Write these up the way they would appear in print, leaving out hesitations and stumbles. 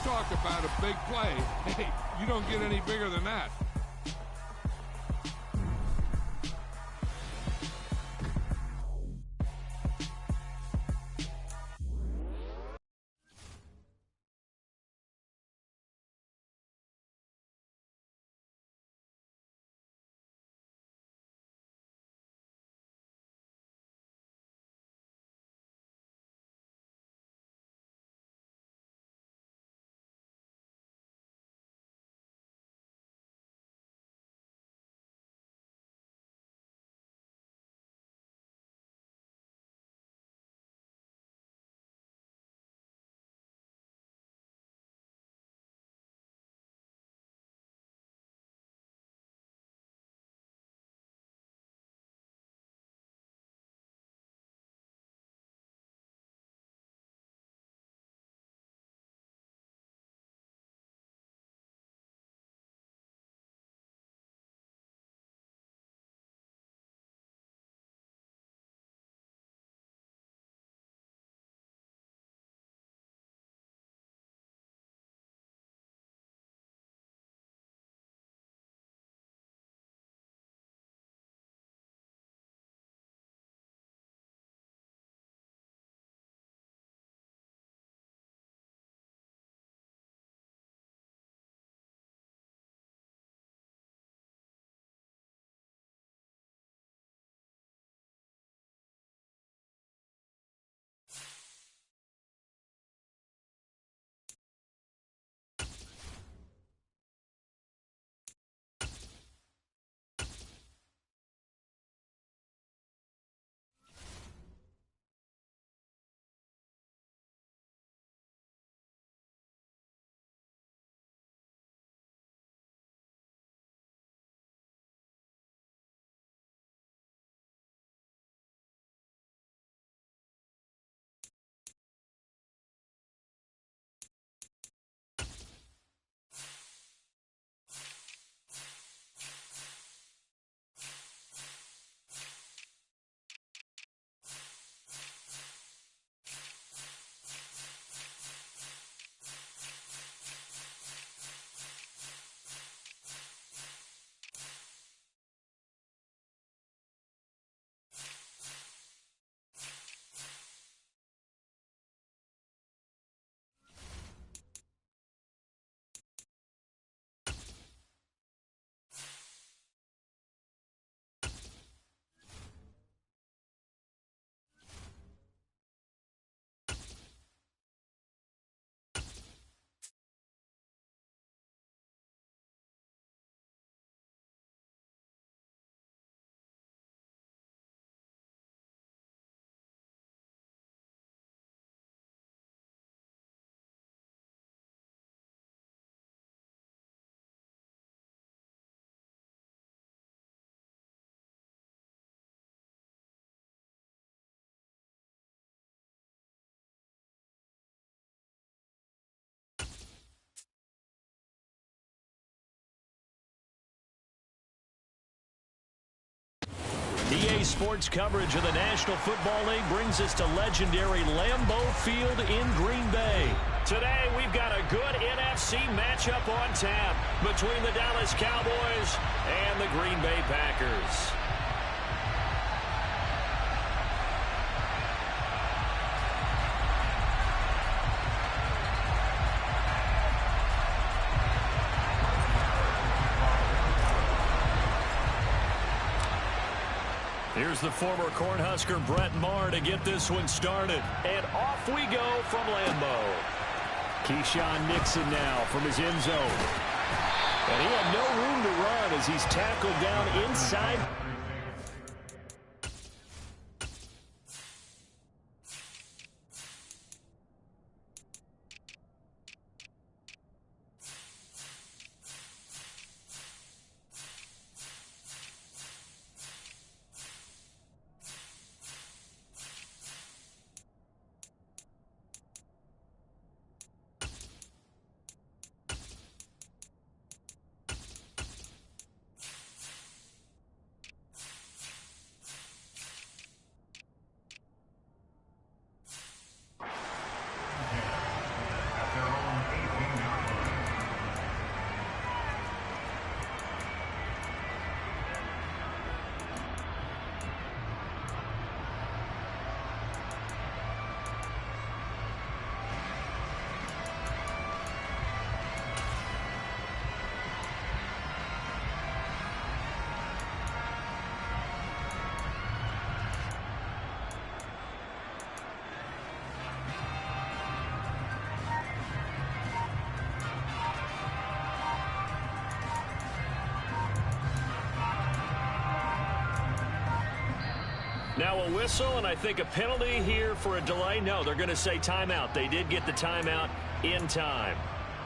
talk about a big play. Hey, you don't get any bigger than that. EA Sports coverage of the National Football League brings us to legendary Lambeau Field in Green Bay. Today, we've got a good NFC matchup on tap between the Dallas Cowboys and the Green Bay Packers. Here's the former Cornhusker Brett Maher to get this one started. And off we go from Lambeau. Keyshawn Nixon now from his end zone. And he had no room to run as he's tackled down inside. Now a whistle, and I think a penalty here for a delay. No, they're going to say timeout. They did get the timeout in time.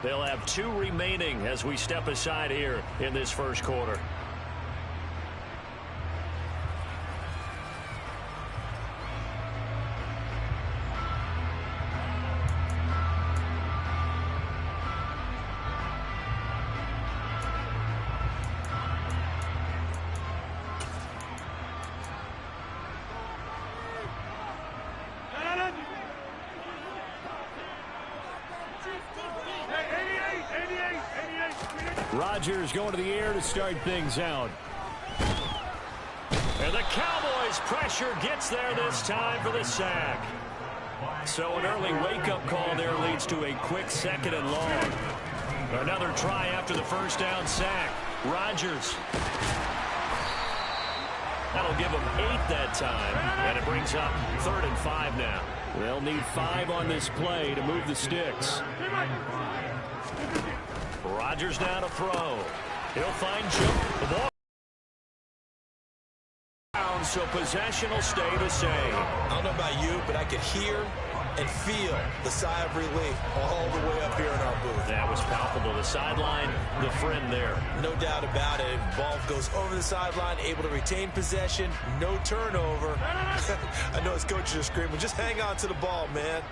They'll have 2 remaining as we step aside here in this first quarter. Rodgers going to the air to start things out. And the Cowboys' pressure gets there this time for the sack. So an early wake-up call there leads to a quick 2nd and long. Another try after the first down sack. Rodgers. That'll give them 8 that time, and it brings up 3rd and 5 now. They'll need 5 on this play to move the sticks. Rodgers now to throw. He'll find Joe. The ball down, so possession will stay the same. I don't know about you, but I could hear and feel the sigh of relief all the way up here in our booth. That was palpable. The sideline, the friend there. No doubt about it. Ball goes over the sideline, able to retain possession, no turnover. I know his coaches are screaming, just hang on to the ball, man.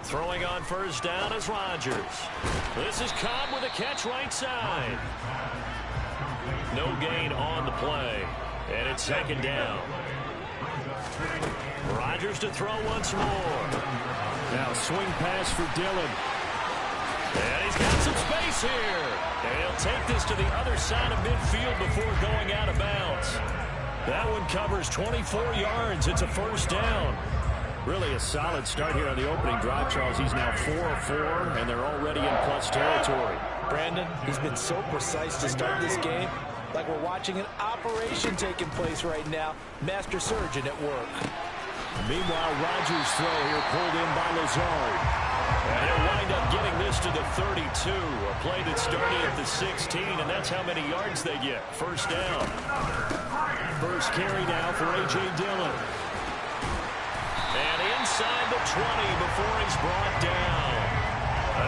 Throwing on first down is Rodgers. This is Cobb with a catch right side. No gain on the play, and it's 2nd down. Rodgers to throw once more. Now swing pass for Dillon. And he's got some space here. And he'll take this to the other side of midfield before going out of bounds. That one covers 24 yards. It's a first down. Really a solid start here on the opening drive, Charles. He's now 4 of 4, and they're already in plus territory. Brandon, he's been so precise to start this game, like we're watching an operation taking place right now. Master surgeon at work. Meanwhile, Rodgers' throw here pulled in by Lazard. And he'll wind up getting this to the 32. A play that started at the 16, and that's how many yards they get. First down. First carry now for A.J. Dillon. And inside the 20 before he's brought down.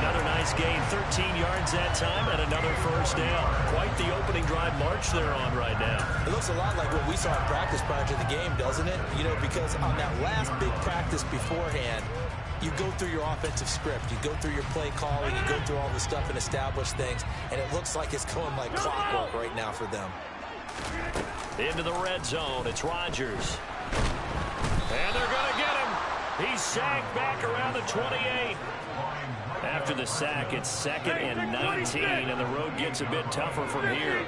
Another nice gain, 13 yards that time, and another first down. Quite the opening drive march they're on right now. It looks a lot like what we saw in practice prior to the game, doesn't it? You know, because on that last big practice beforehand, you go through your offensive script. You go through your play calling. You go through all the stuff and establish things, and it looks like it's going like clockwork right now for them. Into the red zone, it's Rodgers. And they're going to get him. He's sacked back around the 28. After the sack, it's 2nd and 19, and the road gets a bit tougher from here.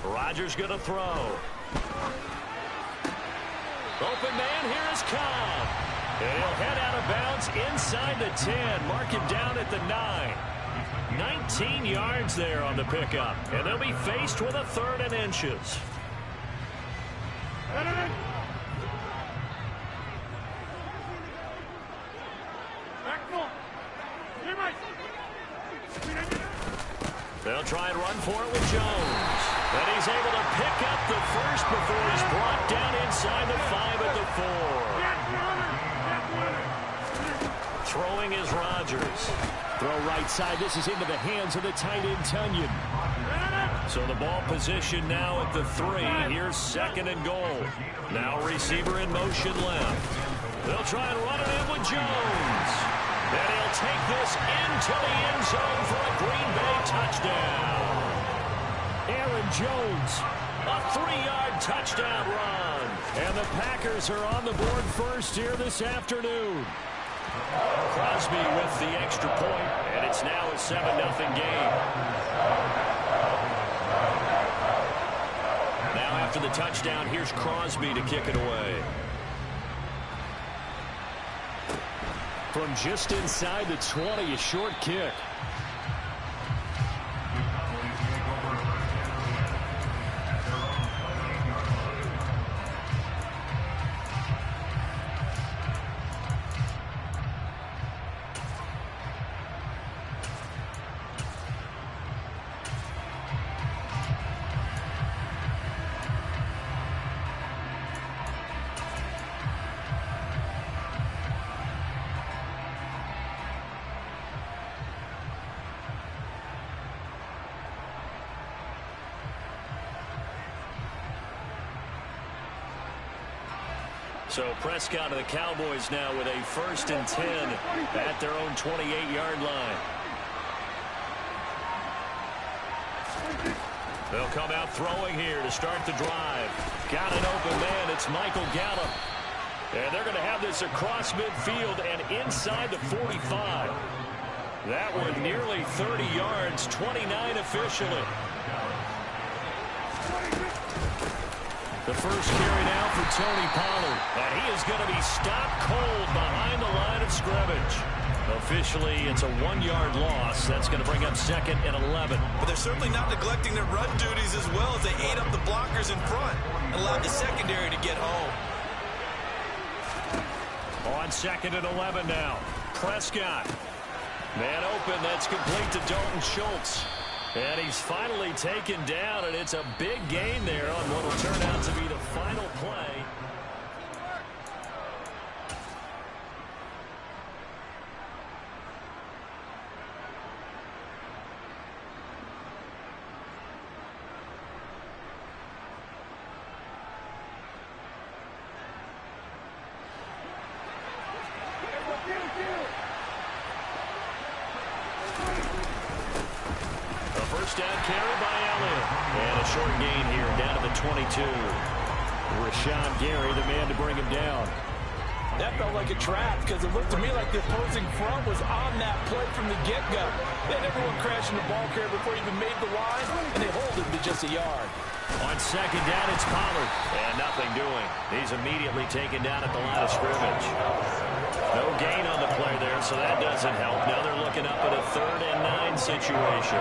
Rodgers going to throw. Open man, here is Cobb. And he'll head out of bounds inside the 10. Mark him down at the 9. 19 yards there on the pickup. And they'll be faced with a 3rd and inches. They'll try and run for it with Jones. And he's able to pick up the first before he's brought down inside the 5 at the 4. Throwing is Rodgers. Throw right side. This is into the hands of the tight end, Tunyon. So the ball position now at the 3. Here's 2nd and goal. Now receiver in motion left. They'll try and run it in with Jones. And he'll take this into the end zone for a Green Bay touchdown. Aaron Jones, a 3-yard touchdown run. And the Packers are on the board first here this afternoon. Crosby with the extra point, and it's now a 7-0 game. Now after the touchdown, here's Crosby to kick it away. From just inside the 20, a short kick. So Prescott of the Cowboys now with a 1st and 10 at their own 28-yard line. They'll come out throwing here to start the drive. Got an open man. It's Michael Gallup. And they're going to have this across midfield and inside the 45. That one nearly 30 yards, 29 officially. The first carry now for Tony Pollard. And he is going to be stopped cold behind the line of scrimmage. Officially, it's a 1-yard loss. That's going to bring up 2nd and 11. But they're certainly not neglecting their run duties as well as they ate up the blockers in front and allowed the secondary to get home. On 2nd and 11 now. Prescott. Man open. That's complete to Dalton Schultz. And he's finally taken down, and it's a big gain there on what will turn out to be the final play. Down carry by Elliott. And a short gain here down to the 22. Rashawn Gary, the man to bring him down. That felt like a trap because it looked to me like the opposing front was on that play from the get-go. They had everyone crashing the ball carrier before he even made the line, and they hold him to just a yard. On 2nd down, it's Pollard. And nothing doing. He's immediately taken down at the line of scrimmage. No gain on the play there, so that doesn't help. Now they're looking up at a 3rd and 9 situation.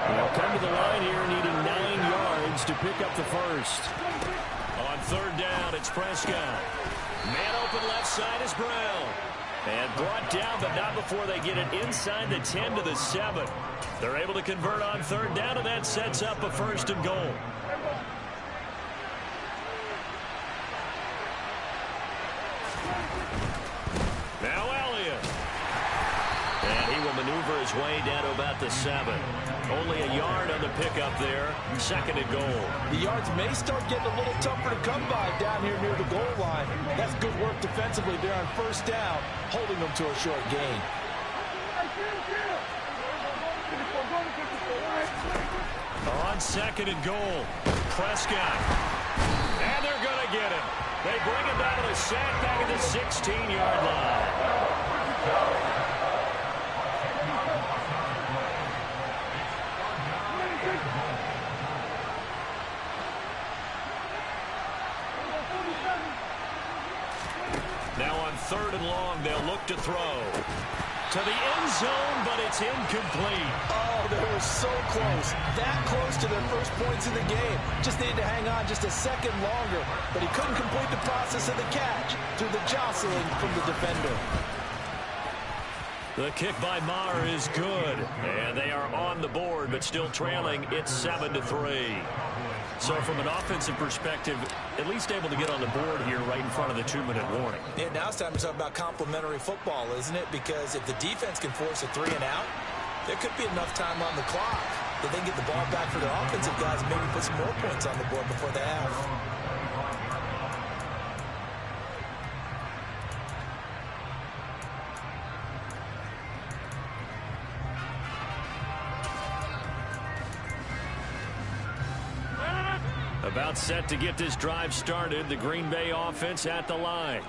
They'll come to the line here needing 9 yards to pick up the first. On 3rd down, it's Prescott. Man open left side is Brown. And brought down, but not before they get it inside the 10 to the 7. They're able to convert on 3rd down, and that sets up a 1st and goal. Now Elliott. And he will maneuver his way down to about the 7. Only a yard on the pickup there. 2nd and goal. The yards may start getting a little tougher to come by down here near the goal line. That's good work defensively there on 1st down, holding them to a short gain. On 2nd and goal, Prescott. And they're going to get him. They bring him down to the sack back at the 16-yard line. Now on 3rd and long, they'll look to throw. To the end zone, but it's incomplete. Oh, they were so close. That close to their first points in the game. Just needed to hang on just a second longer. But he couldn't complete the process of the catch through the jostling from the defender. The kick by Maher is good. And they are on the board, but still trailing. It's 7-3. So from an offensive perspective, at least able to get on the board here right in front of the 2-minute warning. Yeah, now it's time to talk about complementary football, isn't it? Because if the defense can force a 3 and out, there could be enough time on the clock that they can get the ball back for their offensive guys and maybe put some more points on the board before the half. About set to get this drive started. The Green Bay offense at the line.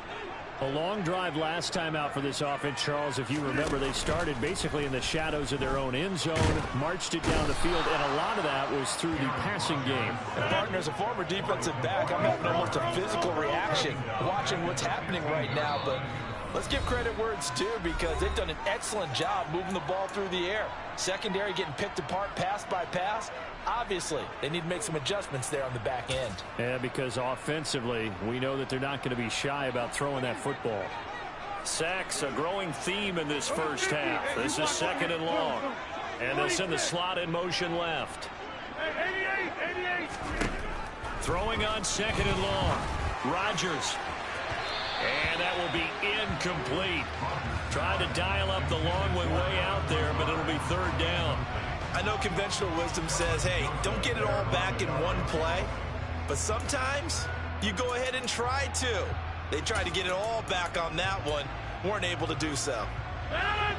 A long drive last time out for this offense, Charles. If you remember, they started basically in the shadows of their own end zone, marched it down the field, and a lot of that was through the passing game. And partner, as a former defensive back, I'm having almost a physical reaction watching what's happening right now. But let's give credit where it's due because they've done an excellent job moving the ball through the air. Secondary getting picked apart pass by pass. Obviously, they need to make some adjustments there on the back end. Yeah, because offensively, we know that they're not going to be shy about throwing that football. Sacks, a growing theme in this first half. This is 2nd and long. And they'll send the slot in motion left. Throwing on 2nd and long. Rodgers. And that will be incomplete. Trying to dial up the long way out there, but it'll be 3rd down. I know conventional wisdom says, hey, don't get it all back in one play. But sometimes you go ahead and try to. They tried to get it all back on that one. Weren't able to do so.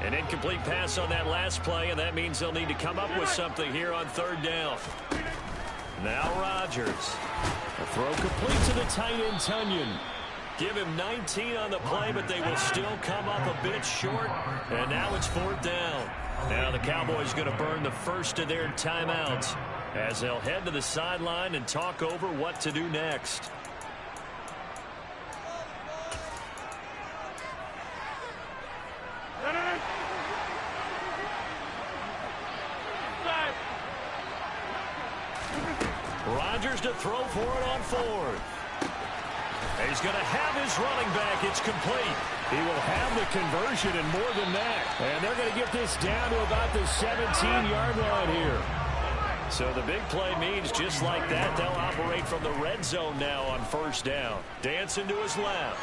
An incomplete pass on that last play, and that means they'll need to come up with something here on third down. Now Rodgers. A throw complete to the tight end, Tunyon. Give him 19 on the play, but they will still come up a bit short. And now it's fourth down. Now the Cowboys going to burn the first of their timeouts as they'll head to the sideline and talk over what to do next. Rodgers to throw for it on fourth. He's going to have his running back. It's complete. He will have the conversion and more than that. And they're going to get this down to about the 17-yard line here. So the big play means just like that, they'll operate from the red zone now on first down. Dancing to his left.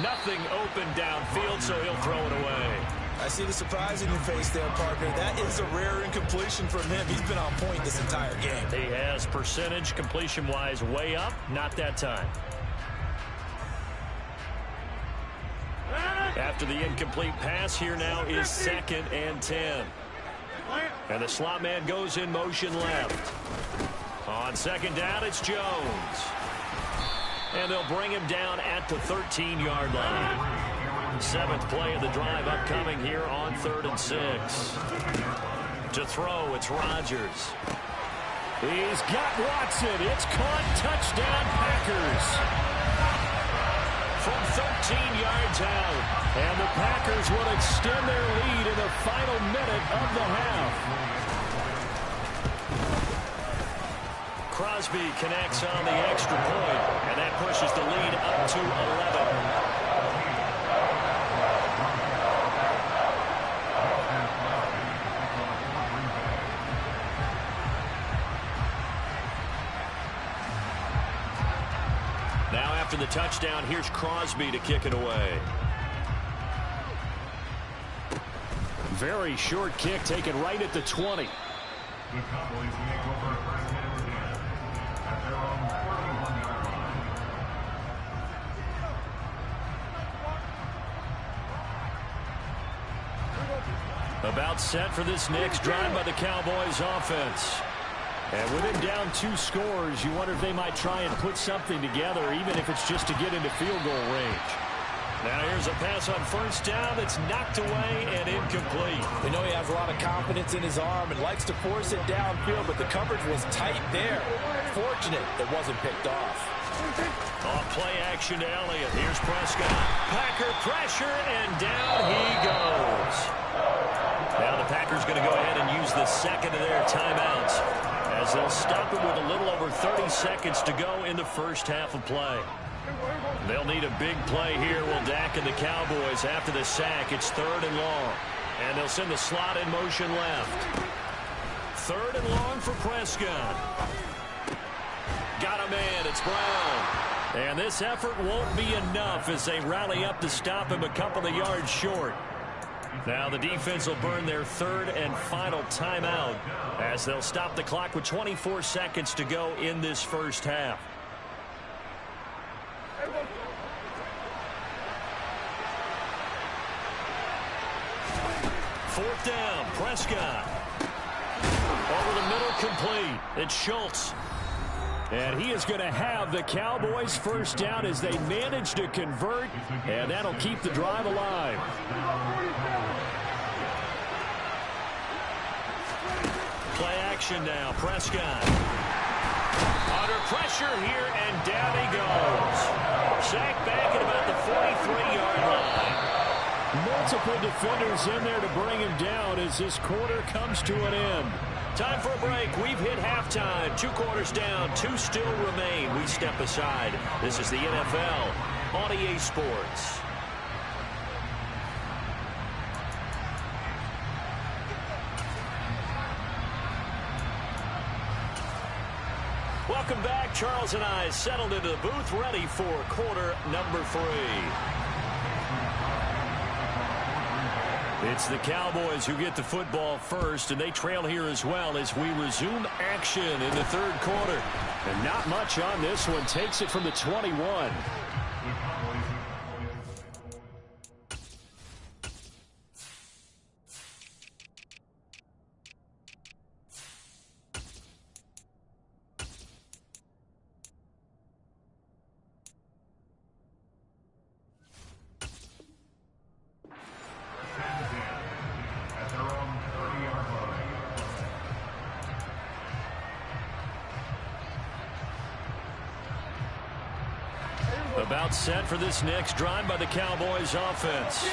Nothing open downfield, so he'll throw it away. I see the surprise in your face there, partner. That is a rare incompletion from him. He's been on point this entire game. He has percentage completion-wise way up. Not that time. After the incomplete pass, here now is 2nd and 10. And the slot man goes in motion left. On second down, it's Jones. And they'll bring him down at the 13-yard line. 7th play of the drive upcoming here on 3rd and 6. To throw, it's Rodgers. He's got Watson. It's caught. Touchdown, Packers. From 13 yards out. And the Packers will extend their lead in the final minute of the half. Crosby connects on the extra point, and that pushes the lead up to 11. Now after the touchdown, here's Crosby to kick it away. Very short kick taken right at the 20. The Cowboys make over first and 10 at their own 41-yard line. About set for this next drive by the Cowboys offense. And with him down 2 scores, you wonder if they might try and put something together, even if it's just to get into field goal range. Now here's a pass on first down that's knocked away and incomplete. We know he has a lot of confidence in his arm and likes to force it downfield, but the coverage was tight there. Fortunate it wasn't picked off. Off play action to Elliott. Here's Prescott. Packer pressure, and down he goes. Now the Packers going to go ahead and use the second of their timeouts as they'll stop it with a little over 30 seconds to go in the first half of play. They'll need a big play here. Will Dak and the Cowboys after the sack. It's 3rd and long. And they'll send the slot in motion left. 3rd and long for Prescott. Got a man. It's Brown. And this effort won't be enough as they rally up to stop him a couple of yards short. Now the defense will burn their 3rd and final timeout as they'll stop the clock with 24 seconds to go in this first half. Fourth down, Prescott. Over the middle, complete. It's Schultz. And he is going to have the Cowboys first down as they manage to convert, and that'll keep the drive alive. Play action now, Prescott. Under pressure here, and down he goes. Sacked back at about the 43-yard line. Multiple defenders in there to bring him down as this quarter comes to an end. Time for a break. We've hit halftime. 2 quarters down. 2 still remain. We step aside. This is the NFL on EA Sports. Welcome back. Charles and I settled into the booth, ready for quarter number 3. It's the Cowboys who get the football first, and they trail here as well as we resume action in the 3rd quarter. And not much on this one. Takes it from the 21. About set for this next drive by the Cowboys offense.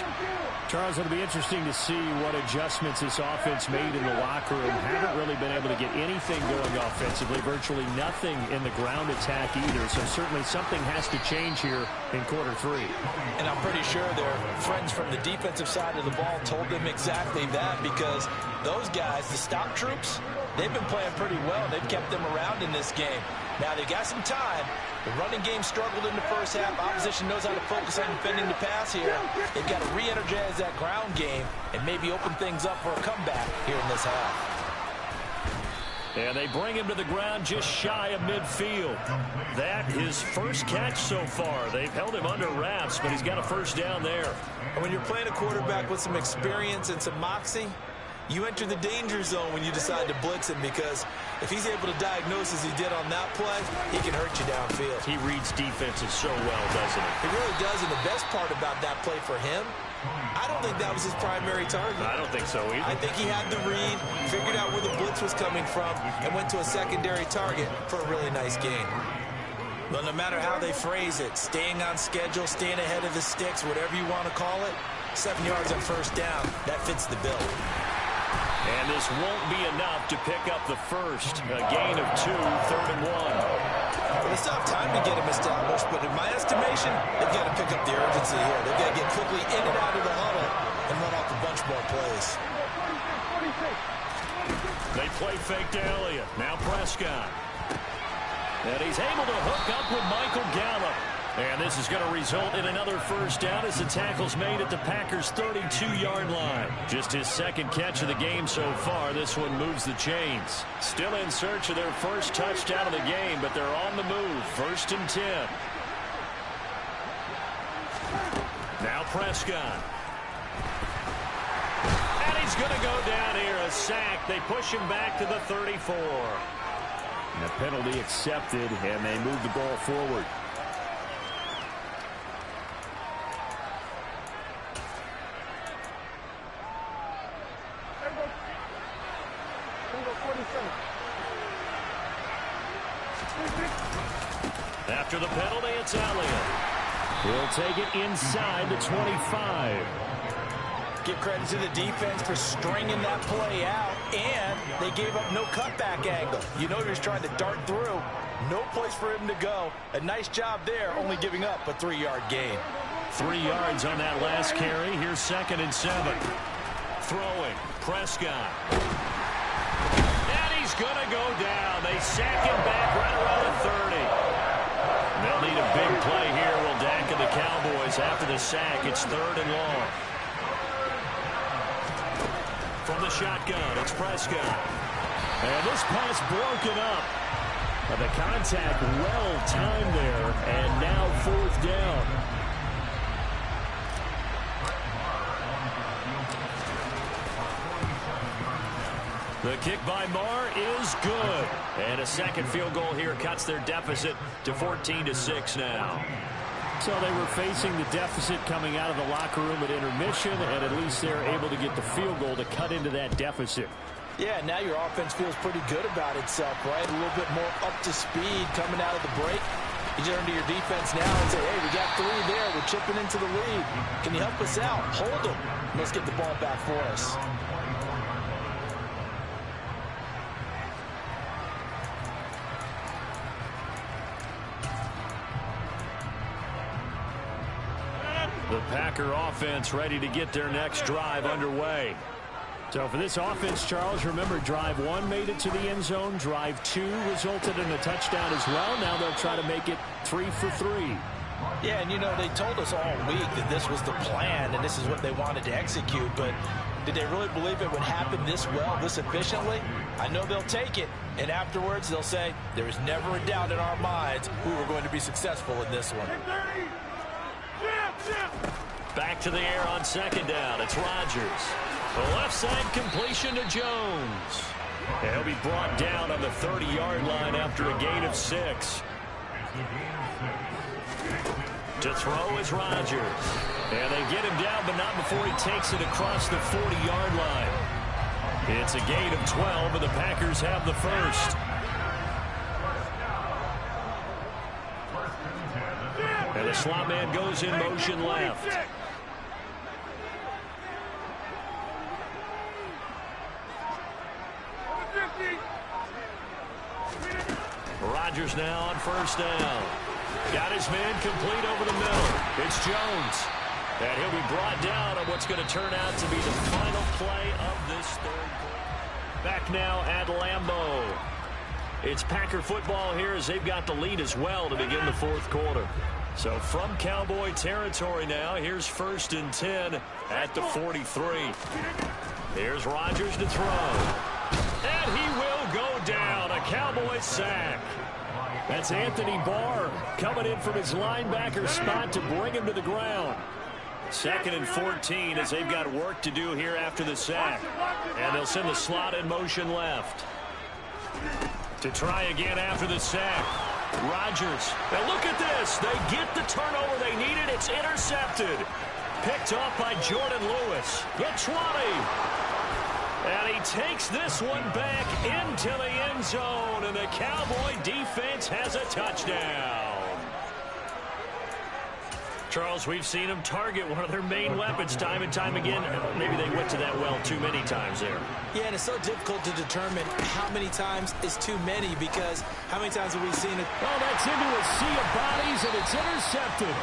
Charles, it'll be interesting to see what adjustments this offense made in the locker room. Haven't really been able to get anything going offensively, virtually nothing in the ground attack either. So certainly something has to change here in quarter 3. And I'm pretty sure their friends from the defensive side of the ball told them exactly that, because those guys, the stop troops, they've been playing pretty well. They've kept them around in this game. Now they got some time. The running game struggled in the first half. Opposition knows how to focus on defending the pass here. They've got to re-energize that ground game and maybe open things up for a comeback here in this half. And they bring him to the ground just shy of midfield. That his first catch so far. They've held him under wraps, but he's got a first down there. And when you're playing a quarterback with some experience and some moxie, you enter the danger zone when you decide to blitz him, because if he's able to diagnose as he did on that play, he can hurt you downfield. He reads defenses so well, doesn't he? He really does, and the best part about that play for him, I don't think that was his primary target. I don't think so either. I think he had the read, figured out where the blitz was coming from, and went to a secondary target for a really nice gain. But no matter how they phrase it, staying on schedule, staying ahead of the sticks, whatever you want to call it, 7 yards on first down, that fits the bill. And this won't be enough to pick up the first. A gain of 2, 3rd and 1. Well, they still have time to get him established, but in my estimation, they've got to pick up the urgency here. They've got to get quickly in and out of the huddle and run off a bunch more plays. They play fake to Elliott. Now Prescott. And he's able to hook up with Michael Gallup. And this is going to result in another first down as the tackle's made at the Packers' 32-yard line. Just his second catch of the game so far. This one moves the chains. Still in search of their first touchdown of the game, but they're on the move. 1st and 10. Now Prescott. And he's going to go down here. A sack. They push him back to the 34. And the penalty accepted, and they move the ball forward. After the penalty, it's Elliott. He'll take it inside the 25. Give credit to the defense for stringing that play out, and they gave up no cutback angle. You know he was trying to dart through. No place for him to go. A nice job there, only giving up a 3-yard gain. 3 yards on that last carry. Here's 2nd and 7. Throwing. Prescott. And he's going to go down. They sack him back right around the 30. They'll need a big play here. Will Dak and the Cowboys after the sack. It's 3rd and long. From the shotgun, it's Prescott. And this pass broken up. The contact well timed there, and now 4th down. The kick by Marr is good. And a second field goal here cuts their deficit to 14-6 now. So they were facing the deficit coming out of the locker room at intermission, and at least they're able to get the field goal to cut into that deficit. Yeah, now your offense feels pretty good about itself, right? A little bit more up to speed coming out of the break. You turn to your defense now and say, hey, we got 3 there. We're chipping into the lead. Can you help us out? Hold them. Let's get the ball back for us. The Packer offense ready to get their next drive underway. So for this offense, Charles, remember drive 1 made it to the end zone. Drive 2 resulted in a touchdown as well. Now they'll try to make it 3 for 3. Yeah, and you know, they told us all week that this was the plan and this is what they wanted to execute, but did they really believe it would happen this well, this efficiently? I know they'll take it, and afterwards they'll say, there was never a doubt in our minds who were going to be successful in this one. Back to the air on 2nd down. It's Rodgers. The left side completion to Jones. And he'll be brought down on the 30-yard line after a gain of 6. To throw is Rodgers. And they get him down, but not before he takes it across the 40-yard line. It's a gain of 12, and the Packers have the first. And The slot man goes in motion left. Rodgers now on first down. Got his man complete over the middle. It's Jones. And he'll be brought down on what's going to turn out to be the final play of this third quarter. Back now at Lambeau. It's Packer football here as they've got the lead as well to begin the fourth quarter. So from Cowboy territory now, here's 1st and 10 at the 43. Here's Rodgers to throw. And he will go down. A Cowboy sack. That's Anthony Barr coming in from his linebacker spot to bring him to the ground. 2nd and 14 as they've got work to do here after the sack. And they'll send the slot in motion left. To try again after the sack. Rodgers. Now look at this. They get the turnover they needed. It's intercepted. Picked off by Jordan Lewis. Get 20. And he takes this one back into the end zone. And the Cowboy defense has a touchdown. Charles, we've seen them target one of their main weapons time and time again. Maybe they went to that well too many times there. Yeah, and it's so difficult to determine how many times is too many, because how many times have we seen it? Oh, that's into a sea of bodies, and it's intercepted.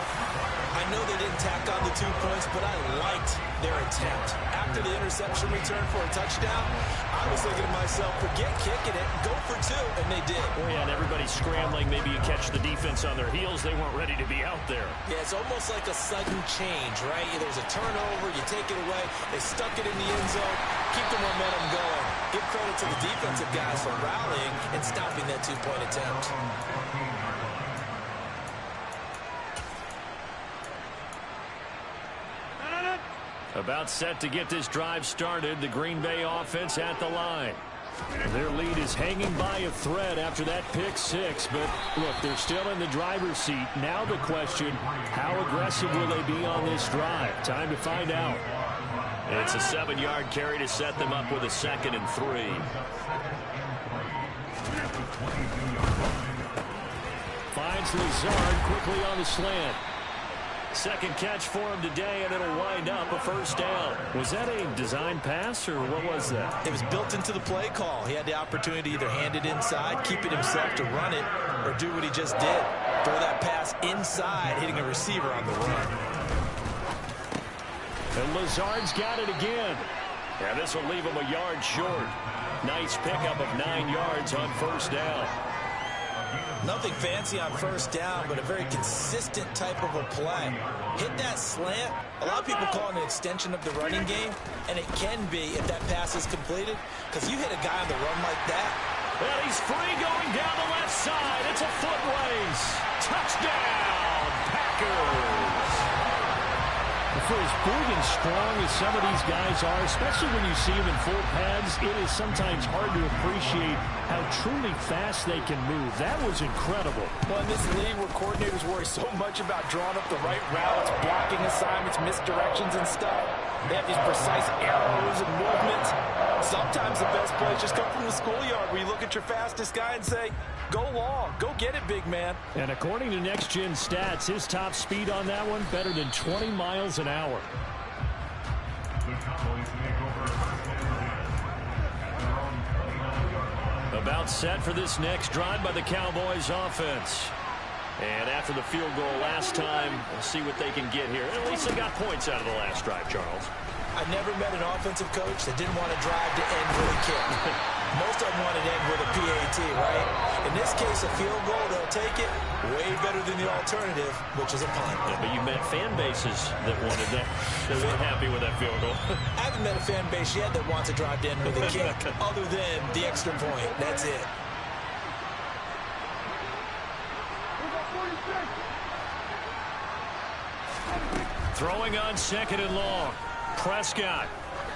I know they didn't tack on the 2 points, but I liked their attempt. After the interception return for a touchdown, I was thinking to myself, forget kicking it, go for 2, and they did. Oh, yeah, and everybody's scrambling. Maybe you catch the defense on their heels. They weren't ready to be out there. Yeah, it's almost like a sudden change, right? There's a turnover, you take it away, they stuck it in the end zone, keep the momentum going. Give credit to the defensive guys for rallying and stopping that 2-point attempt. About set to get this drive started. The Green Bay offense at the line. Their lead is hanging by a thread after that pick 6. But, look, they're still in the driver's seat. Now the question, how aggressive will they be on this drive? Time to find out. It's a 7-yard carry to set them up with a 2nd and 3. Finds Lazard quickly on the slant. Second catch for him today, and it'll wind up a first down. Was that a design pass, or what was that? It was built into the play call. He had the opportunity to either hand it inside, keep it himself to run it, or do what he just did. Throw that pass inside, hitting a receiver on the run. And Lazard's got it again. Yeah, this will leave him a yard short. Nice pickup of 9 yards on first down. Nothing fancy on first down, but a very consistent type of a play. Hit that slant. A lot of people call it an extension of the running game, and it can be if that pass is completed, because you hit a guy on the run like that. Well, he's free going down the left side. It's a foot race. Touchdown, Packers. For as big and strong as some of these guys are, especially when you see them in full pads, it is sometimes hard to appreciate how truly fast they can move. That was incredible. Well, in this league where coordinators worry so much about drawing up the right routes, blocking assignments, misdirections and stuff, they have these precise arrows and movements. Sometimes the best plays just come from the schoolyard where you look at your fastest guy and say, go long, go get it, big man. And according to Next Gen Stats, his top speed on that one better than 20 miles an hour. About set for this next drive by the Cowboys offense. And after the field goal last time, we'll see what they can get here. At least they got points out of the last drive, Charles. I've never met an offensive coach that didn't want to drive to end with a kick. Most of them want to end with a PAT, right? In this case, a field goal, they'll take it. Way better than the alternative, which is a punt. Yeah, but you met fan bases that wanted that. They weren't happy with that field goal. I haven't met a fan base yet that wants to drive to end with a kick, other than the extra point. That's it. Throwing on 2nd and long. Prescott.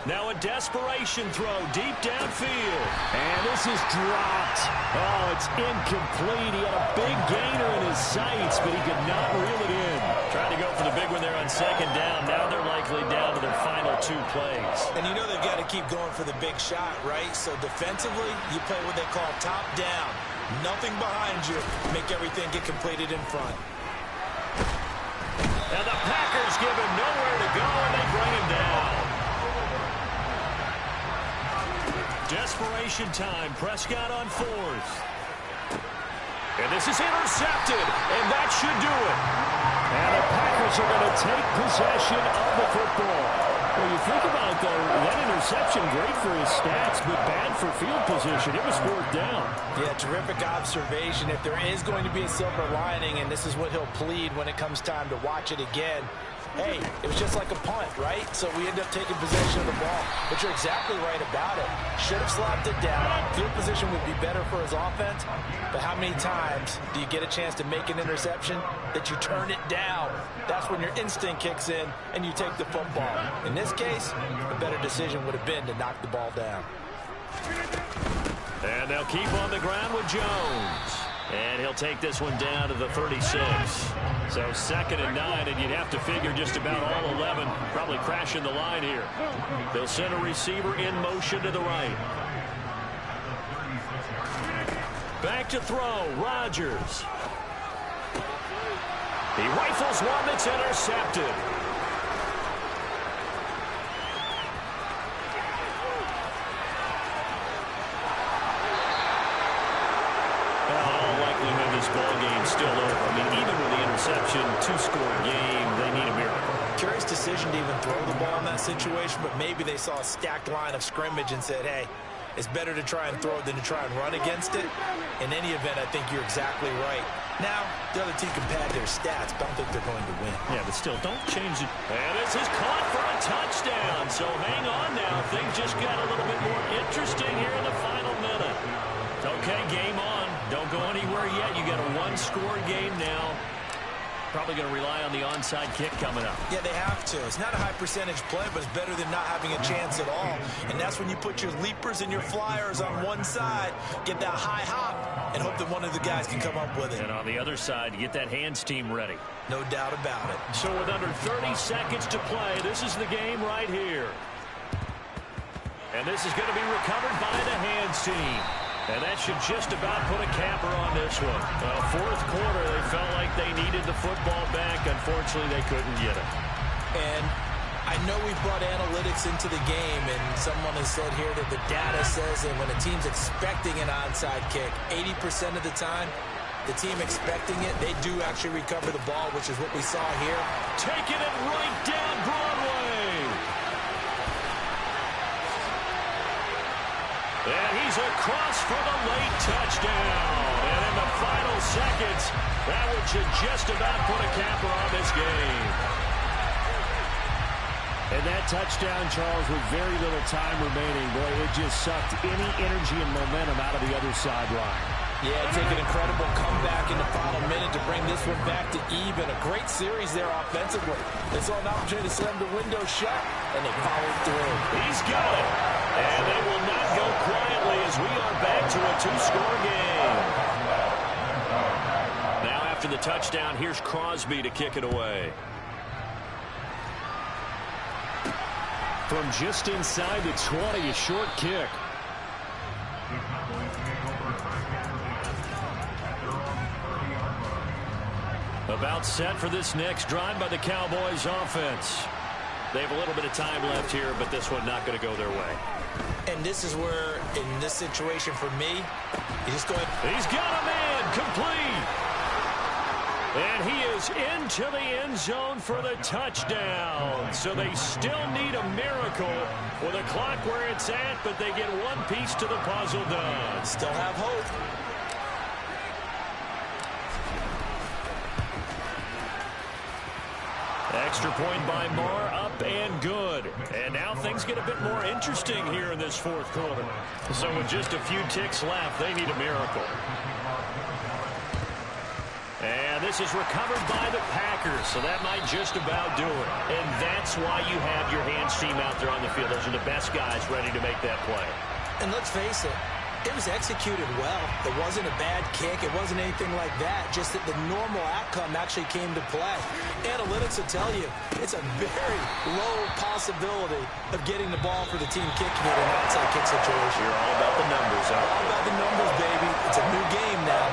Now a desperation throw deep downfield. And this is dropped. Oh, it's incomplete. He had a big gainer in his sights, but he could not reel it in. Trying to go for the big one there on 2nd down. Now they're likely down to their final 2 plays. And you know they've got to keep going for the big shot, right? So defensively, you play what they call top down. Nothing behind you. Make everything get completed in front. And the Packers give him nowhere to go, and they bring him down. Desperation time. Prescott on fourth. And this is intercepted, and that should do it. And the Packers are going to take possession of the football. Well, you think about it, though, that interception, great for his stats, but bad for field position. It was fourth down. Yeah, terrific observation. If there is going to be a silver lining, and this is what he'll plead when it comes time to watch it again, hey, it was just like a punt, right? So we end up taking possession of the ball. But you're exactly right about it. Should have slapped it down. Field position would be better for his offense. But how many times do you get a chance to make an interception that you turn it down? That's when your instinct kicks in and you take the football. In this case, a better decision would have been to knock the ball down. And they'll keep on the ground with Jones. And he'll take this one down to the 36. So 2nd and 9, and you'd have to figure just about all 11 probably crashing the line here. They'll send a receiver in motion to the right. Back to throw, Rodgers. He rifles one that's intercepted. This ball game's still over. I mean, even with the interception, 2-score game, they need a miracle. Curious decision to even throw the ball in that situation, but maybe they saw a stacked line of scrimmage and said, hey, it's better to try and throw it than to try and run against it. In any event, I think you're exactly right. Now, the other team can pad their stats, but I don't think they're going to win. Yeah, but still, don't change it. And this is caught for a touchdown. So hang on now. Things just got a little bit more interesting here in the final minute. Okay, game on. Don't go anywhere yet. You got a 1-score game now. Probably going to rely on the onside kick coming up. Yeah, they have to. It's not a high percentage play, but it's better than not having a chance at all. And that's when you put your leapers and your flyers on one side, get that high hop, and hope that one of the guys can come up with it. And on the other side, get that hands team ready. No doubt about it. So with under 30 seconds to play, this is the game right here. And this is going to be recovered by the hands team. And that should just about put a capper on this one. Fourth quarter, they felt like they needed the football back. Unfortunately, they couldn't get it. And I know we brought analytics into the game, and someone has said here that the data says that when a team's expecting an onside kick, 80% of the time, the team expecting it, they do actually recover the ball, which is what we saw here. Taking it right down Broadway. And he's across for the late touchdown. And in the final seconds, that would just about put a capper on this game. And that touchdown, Charles, with very little time remaining, boy, it just sucked any energy and momentum out of the other sideline. Yeah, take an incredible comeback in the final minute to bring this one back to even. A great series there offensively. They saw an opportunity to slam the window shut, and they followed through. He's got it. And they will not go quietly as we are back to a 2-score game. Now after the touchdown, here's Crosby to kick it away. From just inside the 20, a short kick. About set for this next drive by the Cowboys offense. They have a little bit of time left here, but this one not going to go their way. And this is where, in this situation for me, you just go ahead. He's got a man complete. And he is into the end zone for the touchdown. So they still need a miracle with the clock where it's at, but they get one piece to the puzzle done. Still have hope. Extra point by Marr, up and good. And now things get a bit more interesting here in this fourth quarter. So with just a few ticks left, they need a miracle. And this is recovered by the Packers, so that might just about do it. And that's why you have your hands team out there on the field. Those are the best guys ready to make that play. And let's face it, it was executed well. It wasn't a bad kick. It wasn't anything like that. Just that the normal outcome actually came to play. Analytics will tell you it's a very low possibility of getting the ball for the team kicking it in an outside kick situation. You're all about the numbers, huh? All about the numbers, baby. It's a new game now.